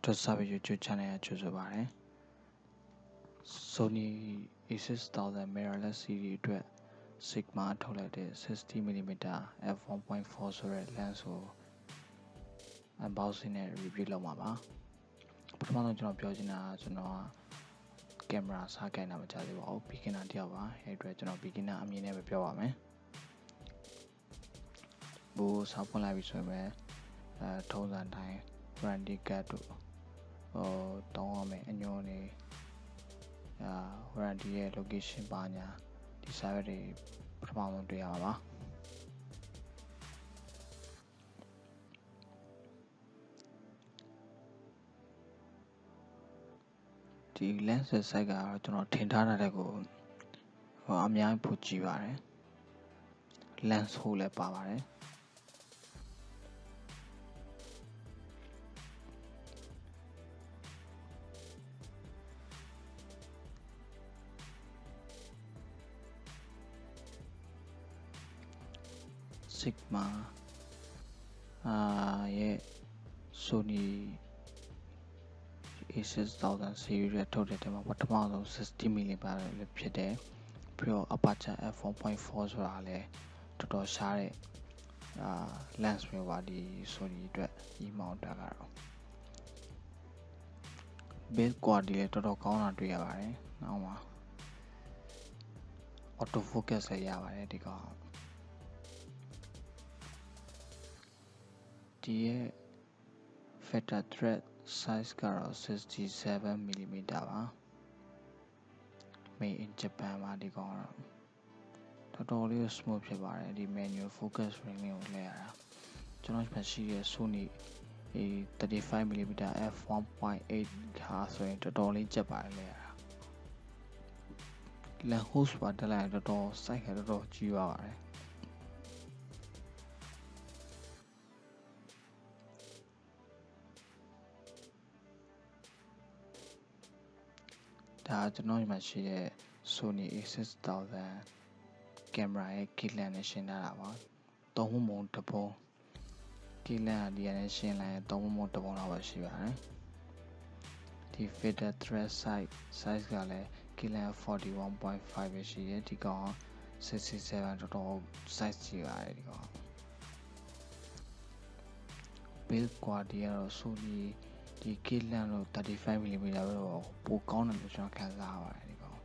Doctor Sabi YouTube channel choose about Sony A6000 mirrorless series to Sigma toilet 60mm f1.4 so lens unboxing review လုပ်မှာပါပထမဆုံးကျွန်တော်ပြောချင်တာကျွန်တော်ကင်မရာစားကိုင်တာမကြားသေးပါဘူး beginner တယောက်ပါအဲ့အတွက်ကျွန်တော် beginner အမြင်နဲ့ပဲပြောပါမယ်ဘူစားဖွင့်လိုက်ပြီဆိုရင်ထုံးစံတိုင်း warranty card တို့တောင်းရမယ်အညွှန်းတွေwarranty ရဲ့ location ပါညာဒီ server တွေပထမဆုံးတွေ့ရမှာပါဒီ lens size ကကျွန်တော်ထင်ထားတဲ့ကိုအများကြီးပိုကြည့်ပါတယ် lens hole လည်းပါပါတယ်Sigma ရဲ့ Sony A6000 series ရဲ့ထုတ်တဲ့ထဲမှာပထမဆုံး 60mm လည်းဖြစ်တယ်ပြီးတော့ aperture f1.4 ဆိုတာလည်းတော်တော်ရှားတဲ့lens မျိုးပါဒီ Sony အတွက် E-mount ကတော့ build quality လည်းတော်တော်ကောင်းတာတွေ့ရပါတယ်နောက်မှာ auto focus လည်းရပါတယ်ဒီကောင်ဒီရဲ့ filter thread size ကတော့ 67mm ပါ made in Japan ပါဒီကောင်တော့တော်တော်လေး smooth ဖြစ်ပါတယ်ဒီ manual focus ring လေးကိုလဲရတာကျွန်တော်မှရှိတဲ့ Sony 35mm f1.8 ဟာဆိုရင်တော်တော်လေးကျက်ပါတယ်လဲရတာ lens host ပါတက်လိုက်တော်တော် size ကတော်တော်ကြီးပါပါတယ်ဒါကျွန်တော်ဒီမှာရှိတဲ့ Sony A6000 ကင်မရာရဲ့ kit lens နဲ့ရှင်းထားတာပါသုံးပုံတစ်ပုံ kit lens ကဒီနဲ့ရှင်းလိုက်ရင်သုံးပုံတစ်ပုံလောက်ပဲရှိပါတယ်ဒီ filter thread size ကလည်း kit lens 41.5 ပဲရှိတယ်ဒီကောင်67တော်တော် size ကြီးပါတယ်ဒီကောင် build quality ကတော့ Sonyဒီ kit lens လို့ 35mm တော့ပိုကောင်းတယ်လို့ကျွန်တော်ခံစားရပါတယ်ဒီကောင်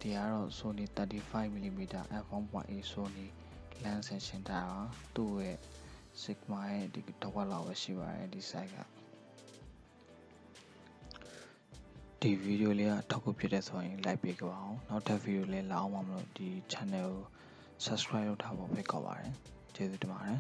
ဒီကတော့ Sony 35mm f1.8 Sony lens ရှင်းတာသူ့ရဲ့ Sigma ရဲ့ဒီတစ်ဝက်လောက်ပဲရှိပါတယ်ဒီ size ကဒီဗီဒီယိုလေးကထောက်ကူဖြစ်တဲ့ဆိုရင် like ပေးကြပါအောင်နောက်ထပ်ဗီဒီယိုလေးလာအောင်မလို့ဒီ channel ကို subscribe လုပ်ထားဖို့ဖိတ်ခေါ်ပါတယ်ကျေးဇူးတင်ပါတယ်